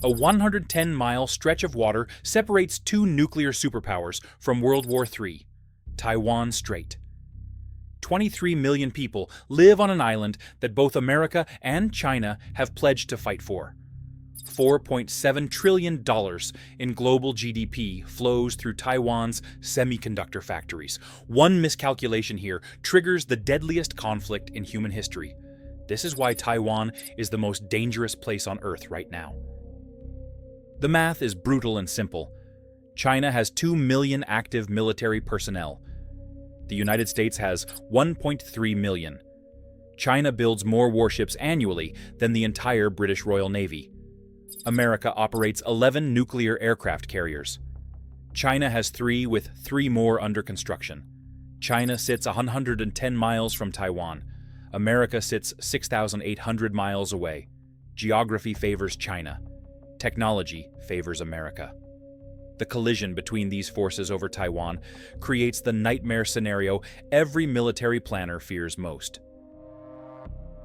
A 110-mile stretch of water separates two nuclear superpowers from World War III, Taiwan Strait. 23 million people live on an island that both America and China have pledged to fight for. $4.7 trillion in global GDP flows through Taiwan's semiconductor factories. One miscalculation here triggers the deadliest conflict in human history. This is why Taiwan is the most dangerous place on Earth right now. The math is brutal and simple. China has 2 million active military personnel. The United States has 1.3 million. China builds more warships annually than the entire British Royal Navy. America operates 11 nuclear aircraft carriers. China has 3, with 3 more under construction. China sits 110 miles from Taiwan. America sits 6,800 miles away. Geography favors China. Technology favors America. The collision between these forces over Taiwan creates the nightmare scenario every military planner fears most.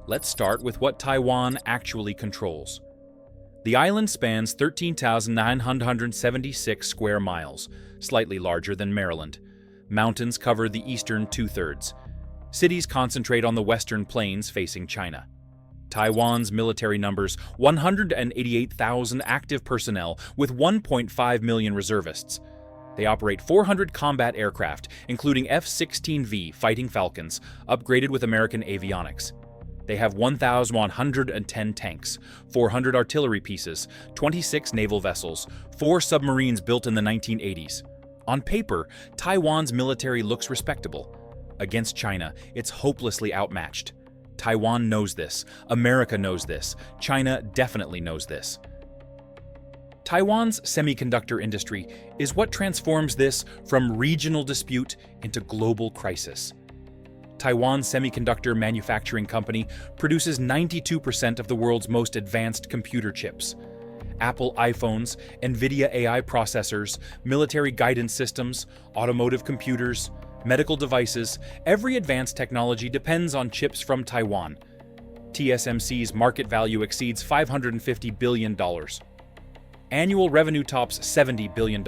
Let's start with what Taiwan actually controls. The island spans 13,976 square miles, slightly larger than Maryland. Mountains cover the eastern two-thirds. Cities concentrate on the western plains facing China. Taiwan's military numbers 188,000 active personnel with 1.5 million reservists. They operate 400 combat aircraft, including F-16V Fighting Falcons, upgraded with American avionics. They have 1,110 tanks, 400 artillery pieces, 26 naval vessels, 4 submarines built in the 1980s. On paper, Taiwan's military looks respectable. Against China, it's hopelessly outmatched. Taiwan knows this. America knows this. China definitely knows this. Taiwan's semiconductor industry is what transforms this from regional dispute into global crisis. Taiwan's semiconductor manufacturing company produces 92% of the world's most advanced computer chips. Apple iPhones, NVIDIA AI processors, military guidance systems, automotive computers, medical devices, every advanced technology depends on chips from Taiwan. TSMC's market value exceeds $550 billion. Annual revenue tops $70 billion.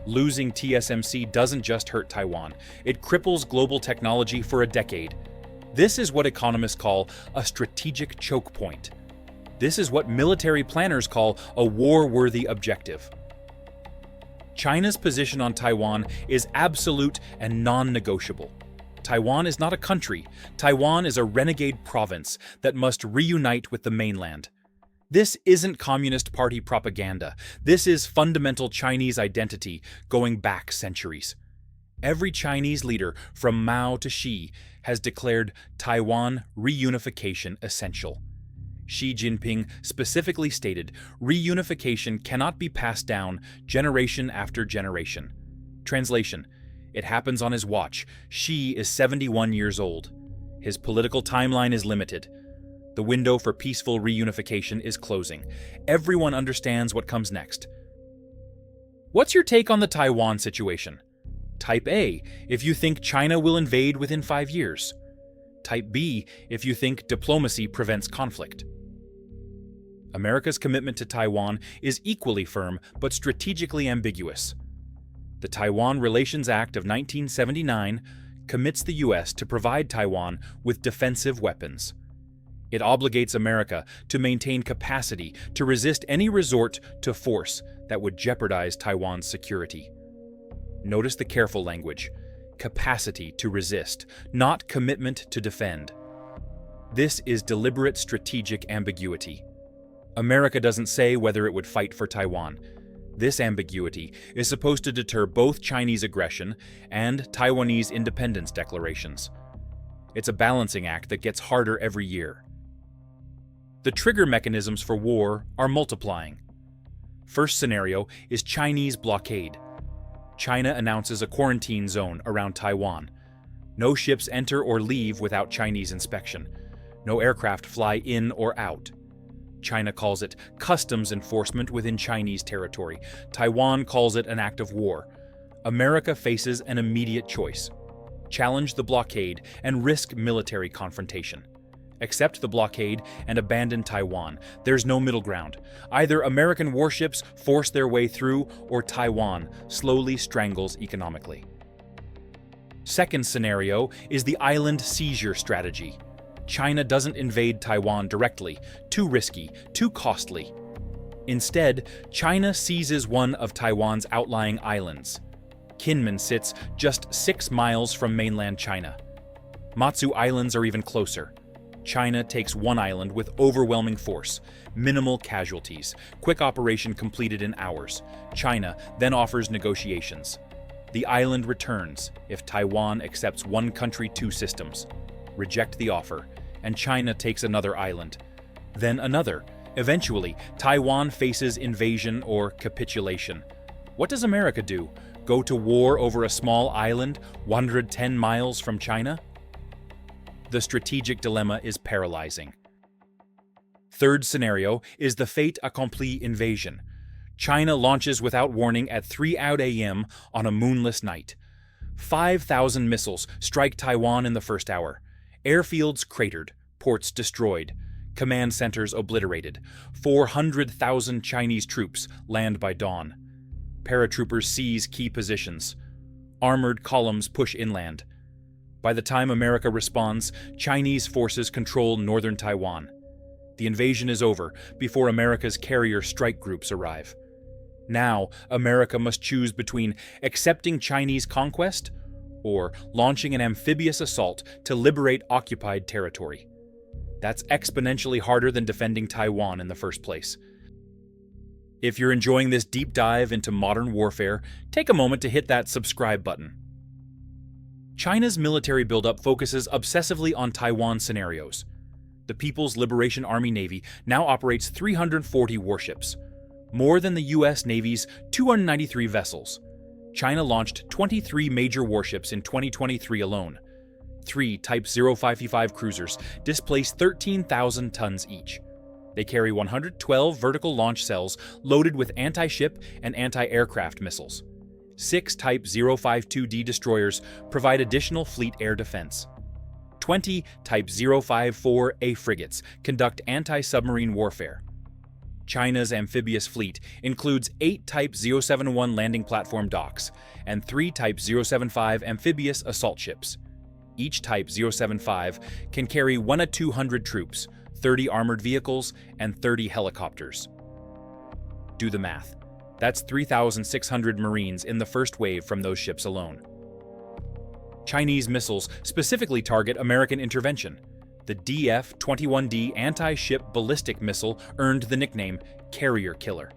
Losing TSMC doesn't just hurt Taiwan, it cripples global technology for a decade. This is what economists call a strategic choke point. This is what military planners call a war-worthy objective. China's position on Taiwan is absolute and non-negotiable. Taiwan is not a country. Taiwan is a renegade province that must reunite with the mainland. This isn't Communist Party propaganda. This is fundamental Chinese identity going back centuries. Every Chinese leader, from Mao to Xi, has declared Taiwan reunification essential. Xi Jinping specifically stated, reunification cannot be passed down generation after generation. Translation: it happens on his watch. Xi is 71 years old. His political timeline is limited. The window for peaceful reunification is closing. Everyone understands what comes next. What's your take on the Taiwan situation? Type A if you think China will invade within 5 years. Type B if you think diplomacy prevents conflict. America's commitment to Taiwan is equally firm but strategically ambiguous. The Taiwan Relations Act of 1979 commits the U.S. to provide Taiwan with defensive weapons. It obligates America to maintain capacity to resist any resort to force that would jeopardize Taiwan's security. Notice the careful language: capacity to resist, not commitment to defend. This is deliberate strategic ambiguity. America doesn't say whether it would fight for Taiwan. This ambiguity is supposed to deter both Chinese aggression and Taiwanese independence declarations. It's a balancing act that gets harder every year. The trigger mechanisms for war are multiplying. First scenario is Chinese blockade. China announces a quarantine zone around Taiwan. No ships enter or leave without Chinese inspection. No aircraft fly in or out. China calls it customs enforcement within Chinese territory. Taiwan calls it an act of war. America faces an immediate choice: challenge the blockade and risk military confrontation. Accept the blockade and abandon Taiwan. There's no middle ground. Either American warships force their way through, or Taiwan slowly strangles economically. Second scenario is the island seizure strategy. China doesn't invade Taiwan directly. Too risky, too costly. Instead, China seizes one of Taiwan's outlying islands. Kinmen sits just 6 miles from mainland China. Matsu Islands are even closer. China takes one island with overwhelming force, minimal casualties, quick operation completed in hours. China then offers negotiations. The island returns if Taiwan accepts one country, two systems. Reject the offer, and China takes another island. Then another. Eventually, Taiwan faces invasion or capitulation. What does America do? Go to war over a small island 110 miles from China? The strategic dilemma is paralyzing. Third scenario is the fait accompli invasion. China launches without warning at 3 a.m. on a moonless night. 5,000 missiles strike Taiwan in the first hour. Airfields cratered, ports destroyed, command centers obliterated. 400,000 Chinese troops land by dawn. Paratroopers seize key positions. Armored columns push inland. By the time America responds, Chinese forces control northern Taiwan. The invasion is over before America's carrier strike groups arrive. Now, America must choose between accepting Chinese conquest or launching an amphibious assault to liberate occupied territory. That's exponentially harder than defending Taiwan in the first place. If you're enjoying this deep dive into modern warfare, take a moment to hit that subscribe button. China's military buildup focuses obsessively on Taiwan scenarios. The People's Liberation Army Navy now operates 340 warships, more than the U.S. Navy's 293 vessels. China launched 23 major warships in 2023 alone. 3 Type 0555 cruisers displace 13,000 tons each. They carry 112 vertical launch cells loaded with anti-ship and anti-aircraft missiles. 6 Type 052D destroyers provide additional fleet air defense. 20 Type 054A frigates conduct anti-submarine warfare. China's amphibious fleet includes 8 Type 071 landing platform docks and 3 Type 075 amphibious assault ships. Each Type 075 can carry 1 to 200 troops, 30 armored vehicles, and 30 helicopters. Do the math. That's 3,600 Marines in the first wave from those ships alone. Chinese missiles specifically target American intervention. The DF-21D anti-ship ballistic missile earned the nickname Carrier Killer.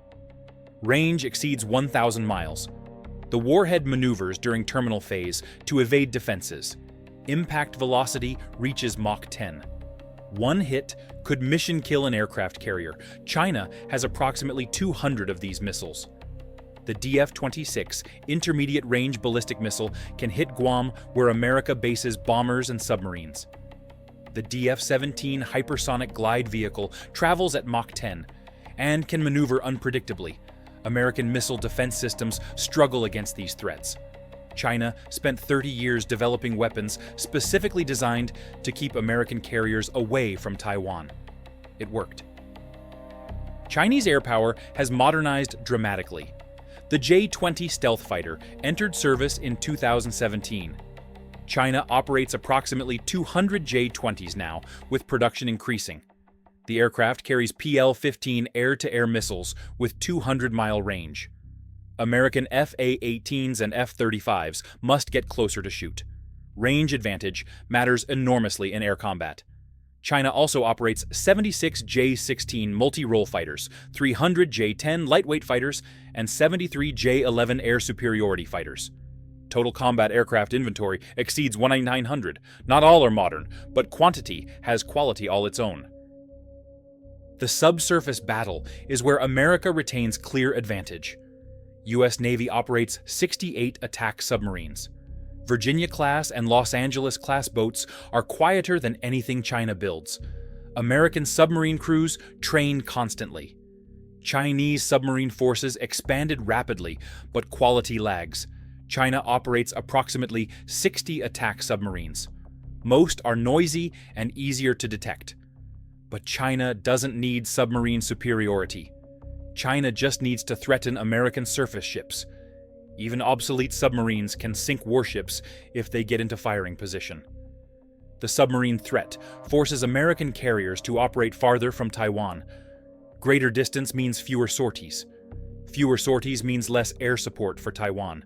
Range exceeds 1,000 miles. The warhead maneuvers during terminal phase to evade defenses. Impact velocity reaches Mach 10. One hit could mission kill an aircraft carrier. China has approximately 200 of these missiles. The DF-26 intermediate range ballistic missile can hit Guam, where America bases bombers and submarines. The DF-17 hypersonic glide vehicle travels at Mach 10 and can maneuver unpredictably. American missile defense systems struggle against these threats. China spent 30 years developing weapons specifically designed to keep American carriers away from Taiwan. It worked. Chinese air power has modernized dramatically. The J-20 stealth fighter entered service in 2017. China operates approximately 200 J-20s now, with production increasing. The aircraft carries PL-15 air-to-air missiles with 200-mile range. American F/A-18s and F-35s must get closer to shoot. Range advantage matters enormously in air combat. China also operates 76 J-16 multi-role fighters, 300 J-10 lightweight fighters, and 73 J-11 air superiority fighters. Total combat aircraft inventory exceeds 1,900. Not all are modern, but quantity has quality all its own. The subsurface battle is where America retains clear advantage. U.S. Navy operates 68 attack submarines. Virginia-class and Los Angeles-class boats are quieter than anything China builds. American submarine crews train constantly. Chinese submarine forces expanded rapidly, but quality lags. China operates approximately 60 attack submarines. Most are noisy and easier to detect. But China doesn't need submarine superiority. China just needs to threaten American surface ships. Even obsolete submarines can sink warships if they get into firing position. The submarine threat forces American carriers to operate farther from Taiwan. Greater distance means fewer sorties. Fewer sorties means less air support for Taiwan.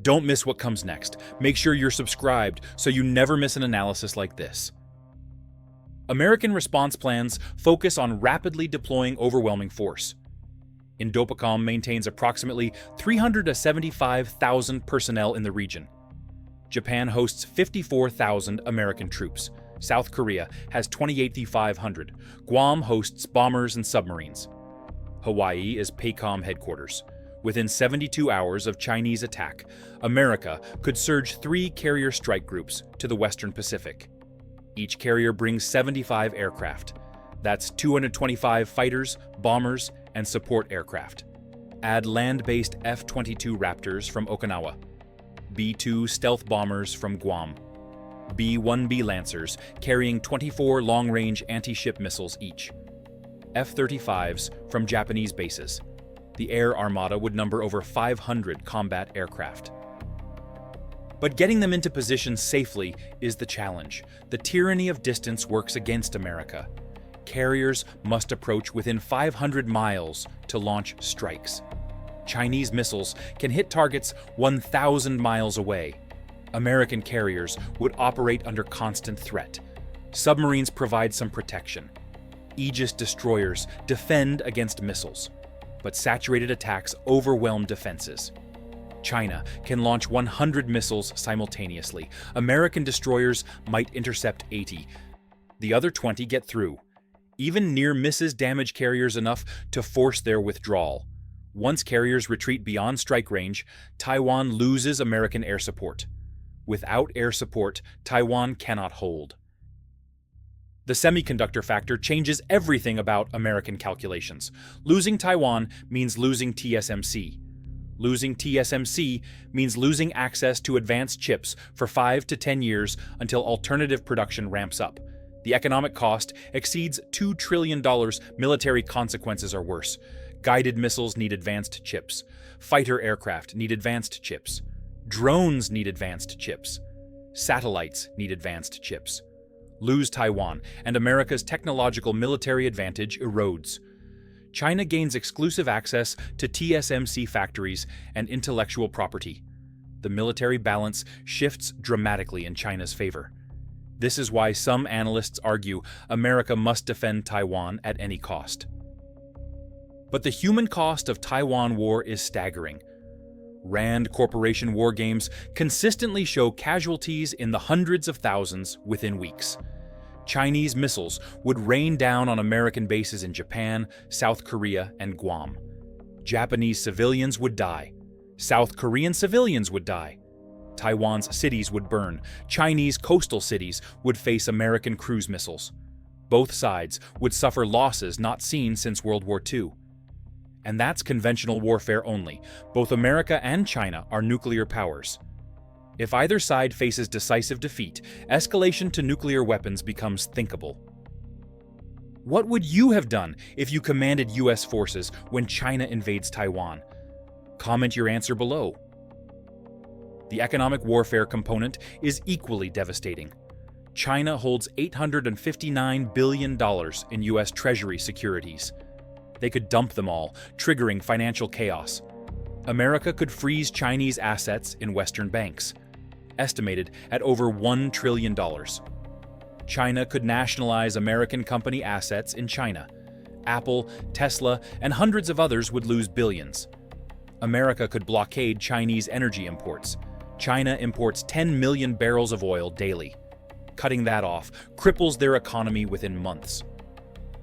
Don't miss what comes next. Make sure you're subscribed so you never miss an analysis like this. American response plans focus on rapidly deploying overwhelming force. Indopacom maintains approximately 375,000 personnel in the region. Japan hosts 54,000 American troops. South Korea has 28,500. Guam hosts bombers and submarines. Hawaii is PACOM headquarters. Within 72 hours of Chinese attack, America could surge 3 carrier strike groups to the Western Pacific. Each carrier brings 75 aircraft. That's 225 fighters, bombers, and support aircraft. Add land-based F-22 Raptors from Okinawa, B-2 stealth bombers from Guam, B-1B Lancers carrying 24 long-range anti-ship missiles each, F-35s from Japanese bases. The air armada would number over 500 combat aircraft. But getting them into position safely is the challenge. The tyranny of distance works against America. Carriers must approach within 500 miles to launch strikes. Chinese missiles can hit targets 1,000 miles away. American carriers would operate under constant threat. Submarines provide some protection. Aegis destroyers defend against missiles. But saturated attacks overwhelm defenses. China can launch 100 missiles simultaneously. American destroyers might intercept 80. The other 20 get through. Even near misses damage carriers enough to force their withdrawal. Once carriers retreat beyond strike range, Taiwan loses American air support. Without air support, Taiwan cannot hold. The semiconductor factor changes everything about American calculations. Losing Taiwan means losing TSMC. Losing TSMC means losing access to advanced chips for 5 to 10 years until alternative production ramps up. The economic cost exceeds $2 trillion. Military consequences are worse. Guided missiles need advanced chips. Fighter aircraft need advanced chips. Drones need advanced chips. Satellites need advanced chips. Lose Taiwan, and America's technological military advantage erodes. China gains exclusive access to TSMC factories and intellectual property. The military balance shifts dramatically in China's favor. This is why some analysts argue America must defend Taiwan at any cost. But the human cost of Taiwan war is staggering. Rand Corporation war games consistently show casualties in the hundreds of thousands within weeks. Chinese missiles would rain down on American bases in Japan, South Korea, and Guam. Japanese civilians would die. South Korean civilians would die. Taiwan's cities would burn. Chinese coastal cities would face American cruise missiles. Both sides would suffer losses not seen since World War II. And that's conventional warfare only. Both America and China are nuclear powers. If either side faces decisive defeat, escalation to nuclear weapons becomes thinkable. What would you have done if you commanded US forces when China invades Taiwan? Comment your answer below. The economic warfare component is equally devastating. China holds $859 billion in US Treasury securities. They could dump them all, triggering financial chaos. America could freeze Chinese assets in Western banks, estimated at over $1 trillion. China could nationalize American company assets in China. Apple, Tesla, and hundreds of others would lose billions. America could blockade Chinese energy imports. China imports 10 million barrels of oil daily. Cutting that off cripples their economy within months.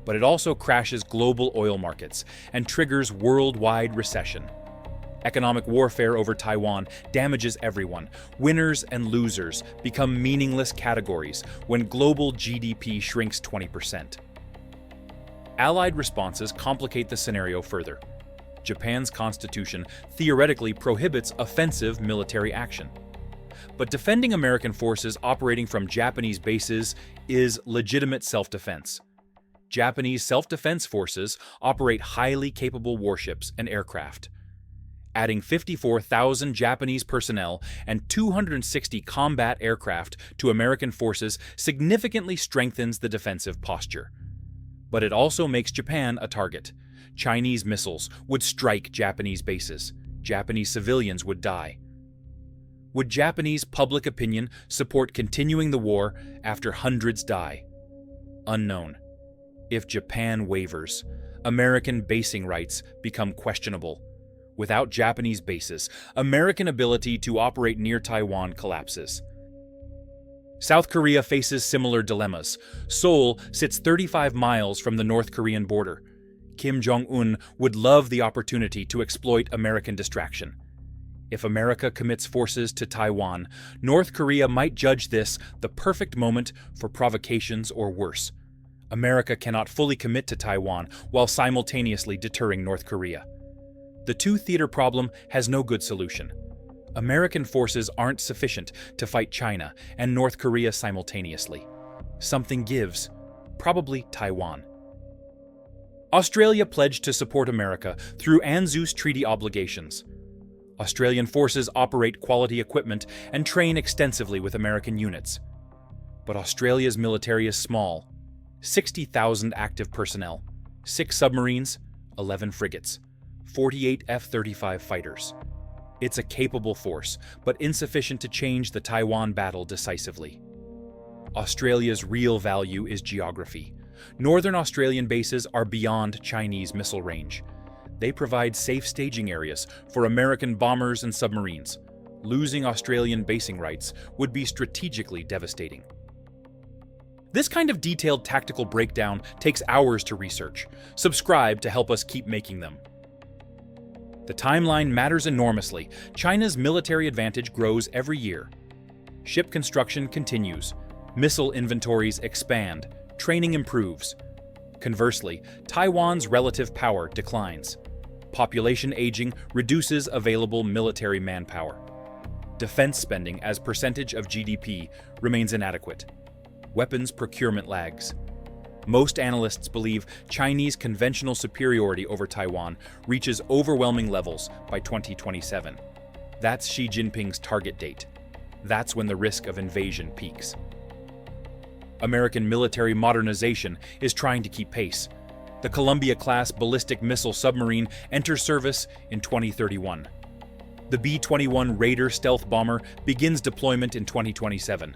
But it also crashes global oil markets and triggers worldwide recession. Economic warfare over Taiwan damages everyone. Winners and losers become meaningless categories when global GDP shrinks 20%. Allied responses complicate the scenario further. Japan's constitution theoretically prohibits offensive military action. But defending American forces operating from Japanese bases is legitimate self-defense. Japanese self-defense forces operate highly capable warships and aircraft. Adding 54,000 Japanese personnel and 260 combat aircraft to American forces significantly strengthens the defensive posture. But it also makes Japan a target. Chinese missiles would strike Japanese bases. Japanese civilians would die. Would Japanese public opinion support continuing the war after hundreds die? Unknown. If Japan wavers, American basing rights become questionable. Without Japanese bases, American ability to operate near Taiwan collapses. South Korea faces similar dilemmas. Seoul sits 35 miles from the North Korean border. Kim Jong-un would love the opportunity to exploit American distraction. If America commits forces to Taiwan, North Korea might judge this the perfect moment for provocations or worse. America cannot fully commit to Taiwan while simultaneously deterring North Korea. The two-theater problem has no good solution. American forces aren't sufficient to fight China and North Korea simultaneously. Something gives, probably Taiwan. Australia pledged to support America through ANZUS treaty obligations. Australian forces operate quality equipment and train extensively with American units. But Australia's military is small. 60,000 active personnel, 6 submarines, 11 frigates, 48 F-35 fighters. It's a capable force, but insufficient to change the Taiwan battle decisively. Australia's real value is geography. Northern Australian bases are beyond Chinese missile range. They provide safe staging areas for American bombers and submarines. Losing Australian basing rights would be strategically devastating. This kind of detailed tactical breakdown takes hours to research. Subscribe to help us keep making them. The timeline matters enormously. China's military advantage grows every year. Ship construction continues. Missile inventories expand. Training improves. Conversely, Taiwan's relative power declines. Population aging reduces available military manpower. Defense spending as percentage of GDP remains inadequate. Weapons procurement lags. Most analysts believe Chinese conventional superiority over Taiwan reaches overwhelming levels by 2027. That's Xi Jinping's target date. That's when the risk of invasion peaks. American military modernization is trying to keep pace. The Columbia-class ballistic missile submarine enters service in 2031. The B-21 Raider stealth bomber begins deployment in 2027.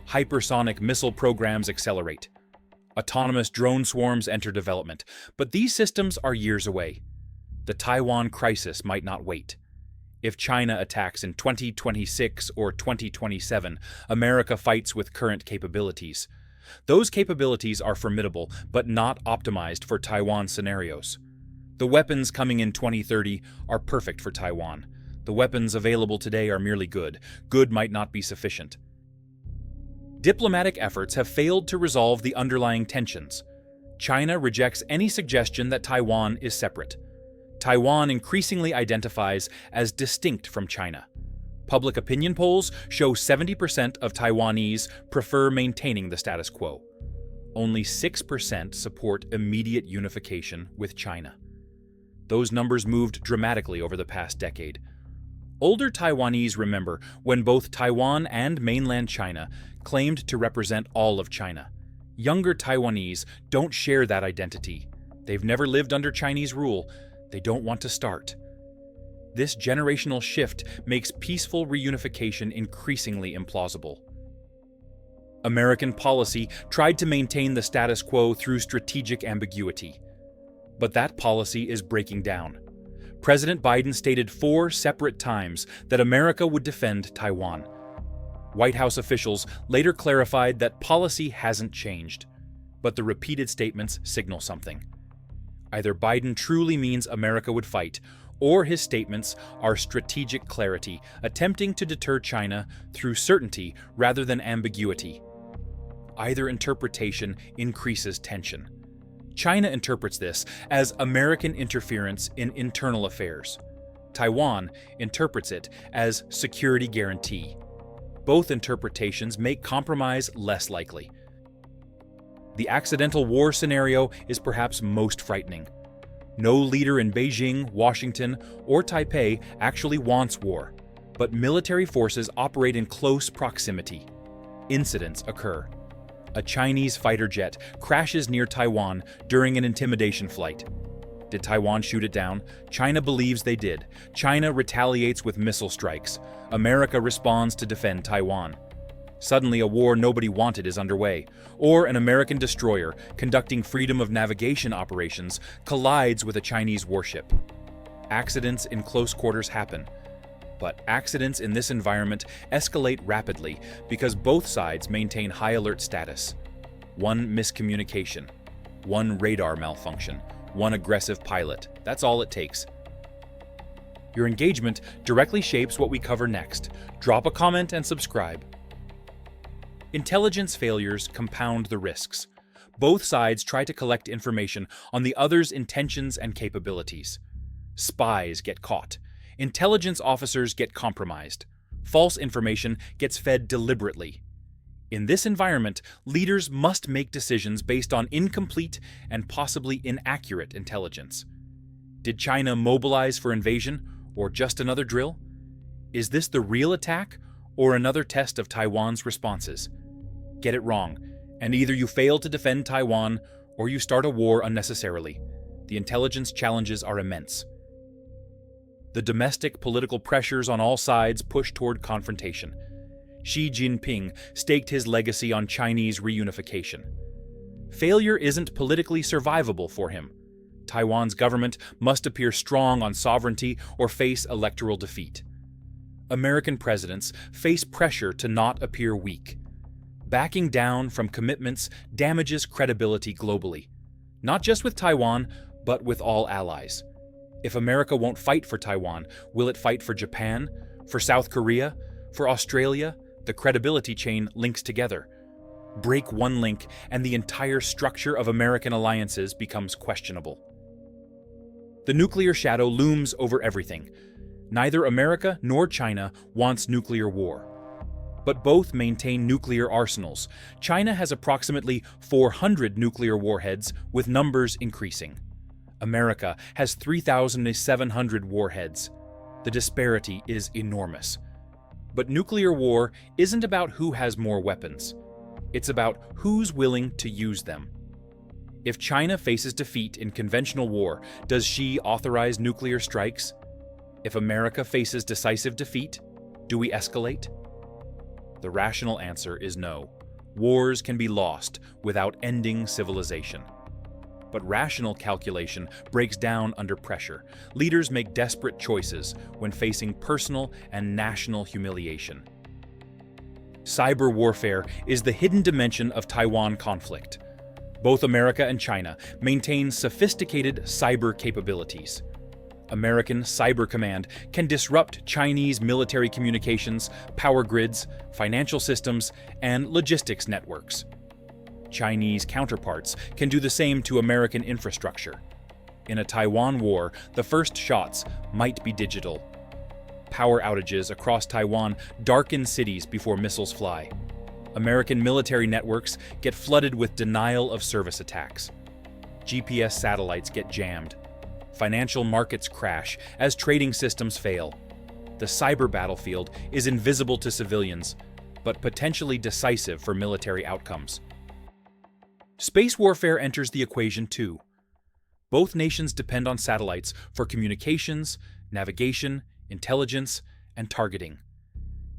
Hypersonic missile programs accelerate. Autonomous drone swarms enter development, but these systems are years away. The Taiwan crisis might not wait. If China attacks in 2026 or 2027, America fights with current capabilities. Those capabilities are formidable, but not optimized for Taiwan scenarios. The weapons coming in 2030 are perfect for Taiwan. The weapons available today are merely good. Good might not be sufficient. Diplomatic efforts have failed to resolve the underlying tensions. China rejects any suggestion that Taiwan is separate. Taiwan increasingly identifies as distinct from China. Public opinion polls show 70% of Taiwanese prefer maintaining the status quo. Only 6% support immediate unification with China. Those numbers moved dramatically over the past decade. Older Taiwanese remember when both Taiwan and mainland China claimed to represent all of China. Younger Taiwanese don't share that identity. They've never lived under Chinese rule. They don't want to start. This generational shift makes peaceful reunification increasingly implausible. American policy tried to maintain the status quo through strategic ambiguity. But that policy is breaking down. President Biden stated 4 separate times that America would defend Taiwan. White House officials later clarified that policy hasn't changed, but the repeated statements signal something. Either Biden truly means America would fight, or his statements are strategic clarity, attempting to deter China through certainty rather than ambiguity. Either interpretation increases tension. China interprets this as American interference in internal affairs. Taiwan interprets it as security guarantee. Both interpretations make compromise less likely. The accidental war scenario is perhaps most frightening. No leader in Beijing, Washington, or Taipei actually wants war, but military forces operate in close proximity. Incidents occur. A Chinese fighter jet crashes near Taiwan during an intimidation flight. Did Taiwan shoot it down? China believes they did. China retaliates with missile strikes. America responds to defend Taiwan. Suddenly, a war nobody wanted is underway, or an American destroyer conducting freedom of navigation operations collides with a Chinese warship. Accidents in close quarters happen, but accidents in this environment escalate rapidly because both sides maintain high alert status. One miscommunication, one radar malfunction, one aggressive pilot. That's all it takes. Your engagement directly shapes what we cover next. Drop a comment and subscribe. Intelligence failures compound the risks. Both sides try to collect information on the other's intentions and capabilities. Spies get caught. Intelligence officers get compromised. False information gets fed deliberately. In this environment, leaders must make decisions based on incomplete and possibly inaccurate intelligence. Did China mobilize for invasion, or just another drill? Is this the real attack, or another test of Taiwan's responses? Get it wrong, and either you fail to defend Taiwan, or you start a war unnecessarily. The intelligence challenges are immense. The domestic political pressures on all sides push toward confrontation. Xi Jinping staked his legacy on Chinese reunification. Failure isn't politically survivable for him. Taiwan's government must appear strong on sovereignty or face electoral defeat. American presidents face pressure to not appear weak. Backing down from commitments damages credibility globally, not just with Taiwan, but with all allies. If America won't fight for Taiwan, will it fight for Japan, for South Korea, for Australia? The credibility chain links together. Break one link, and the entire structure of American alliances becomes questionable. The nuclear shadow looms over everything. Neither America nor China wants nuclear war, but both maintain nuclear arsenals. China has approximately 400 nuclear warheads, with numbers increasing. America has 3,700 warheads. The disparity is enormous. But nuclear war isn't about who has more weapons. It's about who's willing to use them. If China faces defeat in conventional war, does Xi authorize nuclear strikes? If America faces decisive defeat, do we escalate? The rational answer is no. Wars can be lost without ending civilization. But rational calculation breaks down under pressure. Leaders make desperate choices when facing personal and national humiliation. Cyber warfare is the hidden dimension of Taiwan conflict. Both America and China maintain sophisticated cyber capabilities. American Cyber Command can disrupt Chinese military communications, power grids, financial systems, and logistics networks. Chinese counterparts can do the same to American infrastructure. In a Taiwan war, the first shots might be digital. Power outages across Taiwan darken cities before missiles fly. American military networks get flooded with denial of service attacks. GPS satellites get jammed. Financial markets crash as trading systems fail. The cyber battlefield is invisible to civilians, but potentially decisive for military outcomes. Space warfare enters the equation too. Both nations depend on satellites for communications, navigation, intelligence, and targeting.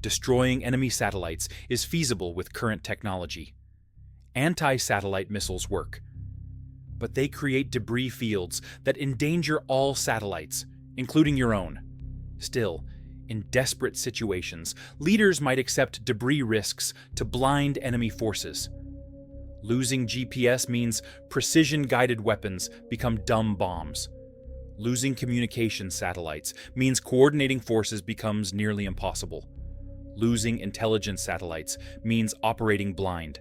Destroying enemy satellites is feasible with current technology. Anti-satellite missiles work, but they create debris fields that endanger all satellites, including your own. Still, in desperate situations, leaders might accept debris risks to blind enemy forces. Losing GPS means precision-guided weapons become dumb bombs. Losing communication satellites means coordinating forces becomes nearly impossible. Losing intelligence satellites means operating blind.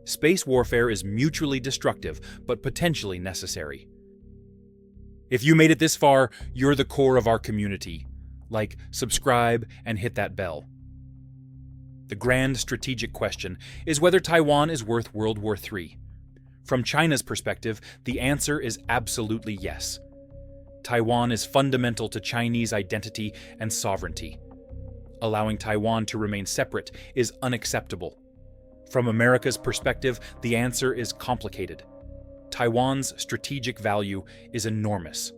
Space warfare is mutually destructive, but potentially necessary. If you made it this far, you're the core of our community. Like, subscribe, and hit that bell. The grand strategic question is whether Taiwan is worth World War III. From China's perspective, the answer is absolutely yes. Taiwan is fundamental to Chinese identity and sovereignty. Allowing Taiwan to remain separate is unacceptable. From America's perspective, the answer is complicated. Taiwan's strategic value is enormous.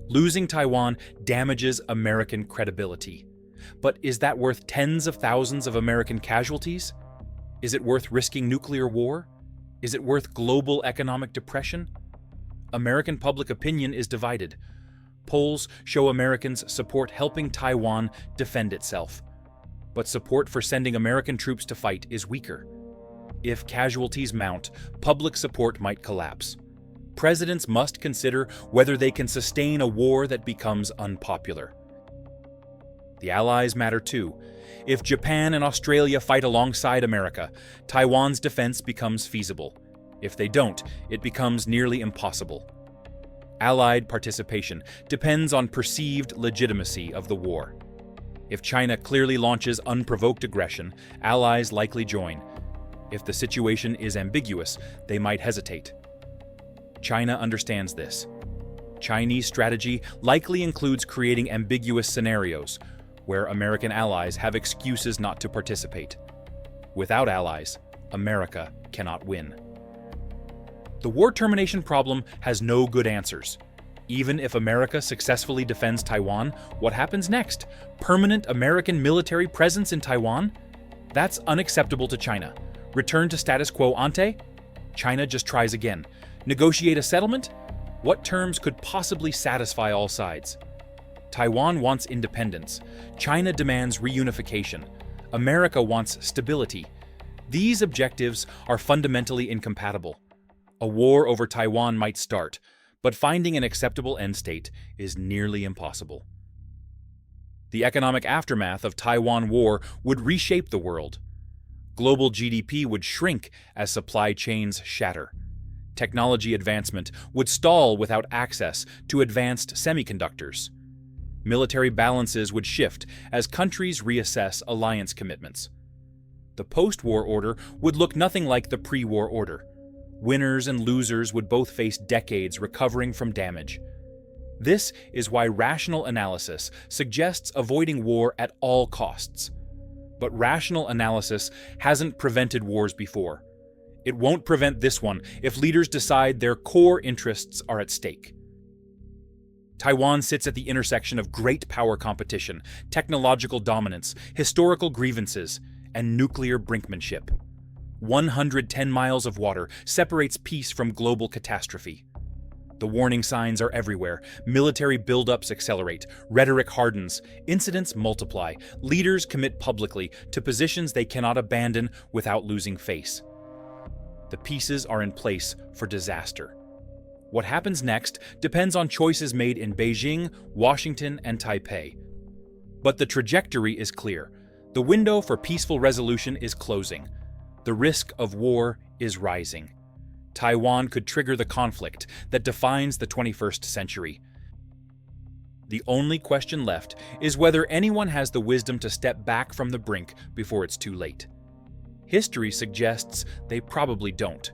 Losing Taiwan damages American credibility. But is that worth tens of thousands of American casualties? Is it worth risking nuclear war? Is it worth global economic depression? American public opinion is divided. Polls show Americans support helping Taiwan defend itself. But support for sending American troops to fight is weaker. If casualties mount, public support might collapse. Presidents must consider whether they can sustain a war that becomes unpopular. The allies matter too. If Japan and Australia fight alongside America, Taiwan's defense becomes feasible. If they don't, it becomes nearly impossible. Allied participation depends on perceived legitimacy of the war. If China clearly launches unprovoked aggression, allies likely join. If the situation is ambiguous, they might hesitate. China understands this. Chinese strategy likely includes creating ambiguous scenarios, where American allies have excuses not to participate. Without allies, America cannot win. The war termination problem has no good answers. Even if America successfully defends Taiwan, what happens next? Permanent American military presence in Taiwan? That's unacceptable to China. Return to status quo ante? China just tries again. Negotiate a settlement? What terms could possibly satisfy all sides? Taiwan wants independence. China demands reunification. America wants stability. These objectives are fundamentally incompatible. A war over Taiwan might start, but finding an acceptable end state is nearly impossible. The economic aftermath of Taiwan War would reshape the world. Global GDP would shrink as supply chains shatter. Technology advancement would stall without access to advanced semiconductors. Military balances would shift as countries reassess alliance commitments. The post-war order would look nothing like the pre-war order. Winners and losers would both face decades recovering from damage. This is why rational analysis suggests avoiding war at all costs. But rational analysis hasn't prevented wars before. It won't prevent this one if leaders decide their core interests are at stake. Taiwan sits at the intersection of great power competition, technological dominance, historical grievances, and nuclear brinkmanship. 110 miles of water separates peace from global catastrophe. The warning signs are everywhere. Military buildups accelerate, rhetoric hardens, incidents multiply, leaders commit publicly to positions they cannot abandon without losing face. The pieces are in place for disaster. What happens next depends on choices made in Beijing, Washington, and Taipei. But the trajectory is clear. The window for peaceful resolution is closing. The risk of war is rising. Taiwan could trigger the conflict that defines the 21st century. The only question left is whether anyone has the wisdom to step back from the brink before it's too late. History suggests they probably don't.